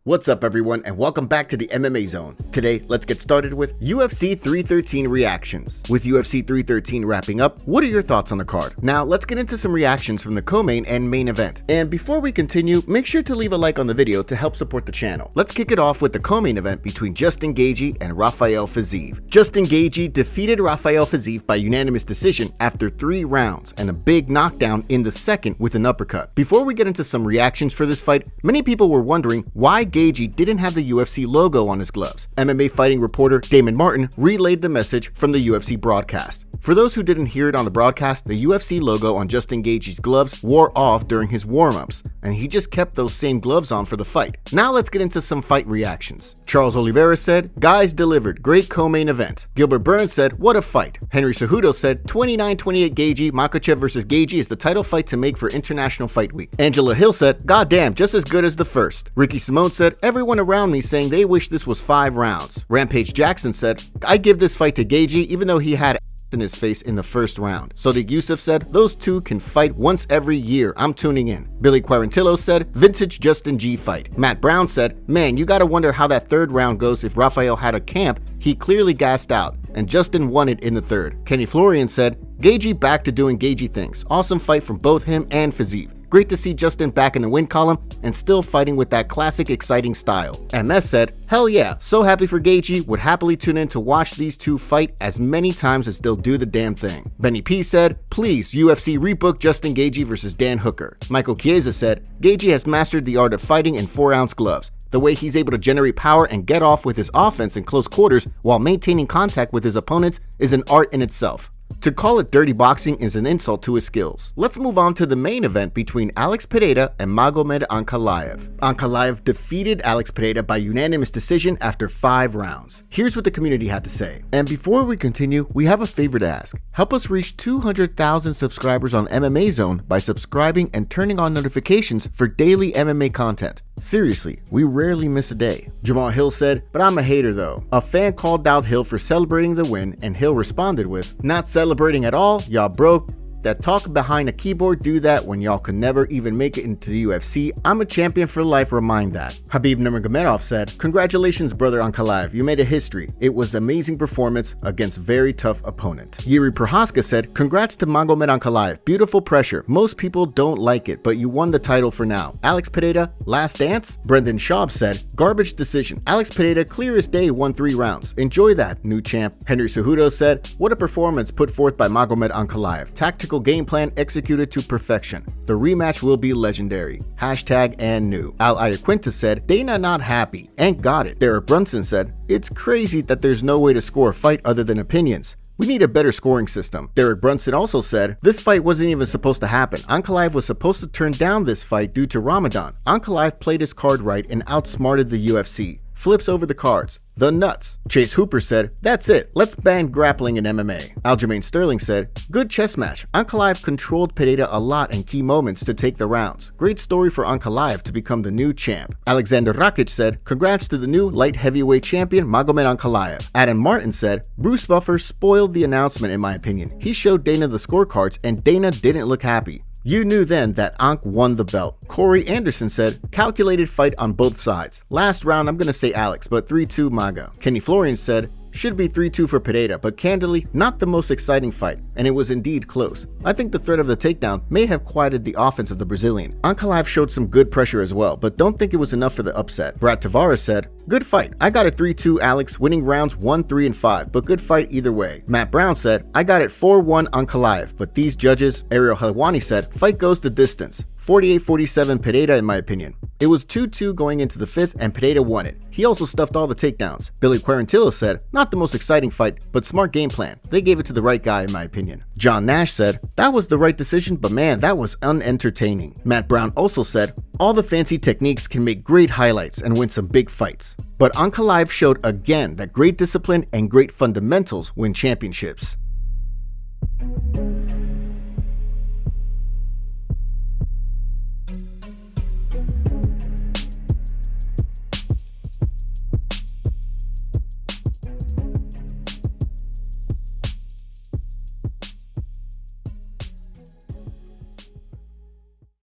What's up everyone and welcome back to the MMA Zone. Today, let's get started with UFC 313 reactions. With UFC 313 wrapping up, what are your thoughts on the card? Now, let's get into some reactions from the co-main and main event. And before we continue, make sure to leave a like on the video to help support the channel. Let's kick it off with the co-main event between Justin Gaethje and Rafael Fiziev. Justin Gaethje defeated Rafael Fiziev by unanimous decision after 3 rounds and a big knockdown in the second with an uppercut. Before we get into some reactions for this fight, many people were wondering why Gaethje didn't have the UFC logo on his gloves. MMA fighting reporter Damon Martin relayed the message from the UFC broadcast. For those who didn't hear it on the broadcast, the UFC logo on Justin Gaethje's gloves wore off during his warm-ups, and he just kept those same gloves on for the fight. Now let's get into some fight reactions. Charles Oliveira said, "Guys delivered, great co-main event." Gilbert Burns said, "What a fight." Henry Cejudo said, 29-28 Gaethje, Makhachev vs. Gaethje is the title fight to make for International Fight Week. Angela Hill said, "Goddamn, just as good as the first." Ricky Simone said, "Everyone around me saying they wish this was 5 rounds. Rampage Jackson said, "I give this fight to Gaethje even though he had in his face in the first round." Sodiq Yusuff said, "Those two can fight once every year. I'm tuning in." Billy Quarantillo said, "Vintage Justin G fight." Matt Brown said, "Man, you gotta wonder how that third round goes if Rafael had a camp. He clearly gassed out, and Justin won it in the third." Kenny Florian said, "Gaethje back to doing Gaethje things. Awesome fight from both him and Fiziev. Great to see Justin back in the win column and still fighting with that classic exciting style." MS said, "Hell yeah, so happy for Gaethje, would happily tune in to watch these two fight as many times as they'll do the damn thing." Benny P said, "Please UFC rebook Justin Gaethje versus Dan Hooker." Michael Chiesa said, "Gaethje has mastered the art of fighting in 4-ounce gloves. The way he's able to generate power and get off with his offense in close quarters while maintaining contact with his opponents is an art in itself. To call it dirty boxing is an insult to his skills." Let's move on to the main event between Alex Pereira and Magomed Ankalaev. Ankalaev defeated Alex Pereira by unanimous decision after 5 rounds. Here's what the community had to say. And before we continue, we have a favor to ask. Help us reach 200,000 subscribers on MMA Zone by subscribing and turning on notifications for daily MMA content. Seriously, we rarely miss a day. Jamal Hill said, "But I'm a hater though." A fan called out Hill for celebrating the win, and Hill responded with, "Not celebrating at all, y'all broke. That talk behind a keyboard do that when y'all could never even make it into the UFC. I'm a champion for life, remind that." Khabib Nurmagomedov said, "Congratulations brother Ankalaev, you made a history. It was amazing performance against very tough opponent." Yuri Prohaska said, "Congrats to Magomed Ankalaev, beautiful pressure. Most people don't like it, but you won the title for now. Alex Pereira, last dance?" Brendan Schaub said, "Garbage decision. Alex Pereira clear as day won 3 rounds. Enjoy that, new champ." Henry Cejudo said, "What a performance put forth by Magomed Ankalaev. Tactical game plan executed to perfection. The rematch will be legendary. Hashtag and new." Al Iaquinta said, "Dana not happy and got it." Derek Brunson said, "It's crazy that there's no way to score a fight other than opinions. We need a better scoring system." Derek Brunson also said, "This fight wasn't even supposed to happen. Ankalaev was supposed to turn down this fight due to Ramadan. Ankalaev played his card right and outsmarted the UFC. Flips over the cards. The nuts." Chase Hooper said, "That's it. Let's ban grappling in MMA." Aljamain Sterling said, "Good chess match. Ankalaev controlled Pereira a lot in key moments to take the rounds. Great story for Ankalaev to become the new champ." Alexander Rakic said, "Congrats to the new light heavyweight champion Magomed Ankalaev." Adam Martin said, "Bruce Buffer spoiled the announcement in my opinion. He showed Dana the scorecards and Dana didn't look happy. You knew then that Ank won the belt." Corey Anderson said, "Calculated fight on both sides. Last round I'm gonna say Alex, but 3-2 Maga." Kenny Florian said, "Should be 3-2 for Pereira, but candidly, not the most exciting fight, and it was indeed close. I think the threat of the takedown may have quieted the offense of the Brazilian. Ankalaev showed some good pressure as well, but don't think it was enough for the upset." Brad Tavares said, "Good fight. I got it 3-2 Alex, winning rounds 1, 3, and 5, but good fight either way." Matt Brown said, "I got it 4-1 Ankalaev, but these judges." Ariel Helwani said, "Fight goes the distance. 48-47 Pereira in my opinion. It was 2-2 going into the 5th and Pereira won it. He also stuffed all the takedowns." Billy Quarantillo said, "Not the most exciting fight, but smart game plan. They gave it to the right guy in my opinion." John Nash said, "That was the right decision, but man, that was unentertaining." Matt Brown also said, "All the fancy techniques can make great highlights and win some big fights. But Ankalaev showed again that great discipline and great fundamentals win championships."